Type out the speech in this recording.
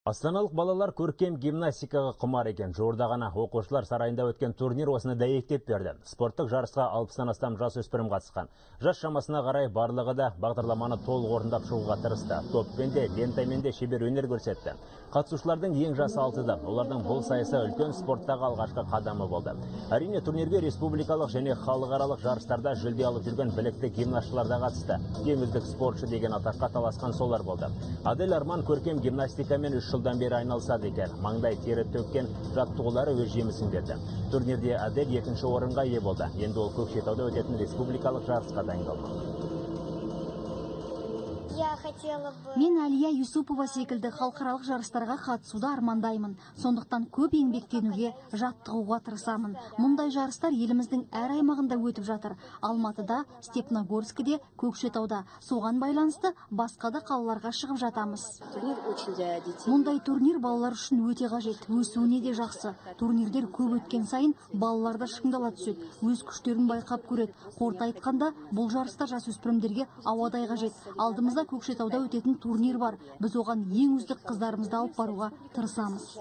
Астаналық балалар көркем гимнастикаға құмар екен. Жуырда ғана оқушылар сарайында өткен турнир осыны дәйектеп берді. Спорттық жарысқа 60-тан астам жасөспірім қатысқан. Жас шамасына қарай барлығы да бағдарламаны толық орындап шығуға тырысты. Топпен де, лентамен де шебер өнер көрсетті. Қатысушылардың ең жасы 6-да. Олардың бұл сайысы үлкен спорттағы алғашқы қадамы болды. Әрине турнирге республикалық және халықаралық жарыстарда жүлде алып жүрген білікті гимнастшылар да қатысты. Ең үздік спортшы деген атаққа таласқан солар болды. Адель Арман көркем гимнастикамен 3 жылдан бері айналысады екен. Маңдай тері төккен жаттығулары өз жемісін берді. Турнирде Адель 2-ші орынға ие болды. Енді ол Көкшетауда өтетін республикалық жарысқа дайындалмақ. Мен Әлия Юсупова секілді халықаралық жарыстарға қатысуды армандаймын. Сондықтан көп еңбектенуге, жаттығуға тырысамын. Мұндай жарыстар еліміздің әр аймағында өтіп жатыр. Алматыда, Степногорскіде, Көкшетауда. Соған байланысты басқа да қалаларға шығып жатамыз. Мұндай турнир балалар үшін өте қажет, өсуіне де жақсы. Турнирлер көп өткен сайын балаларда шыңдала түседі, өз күштерін байқап көреді. Қорыта айтқанда, бұл жарыстар жасөспірімдерге ауадай қажет. Алдымызда Көкшетауда өтетін турнир бар. Біз оған ең үздік қыздарымызды алып баруға тырысамыз.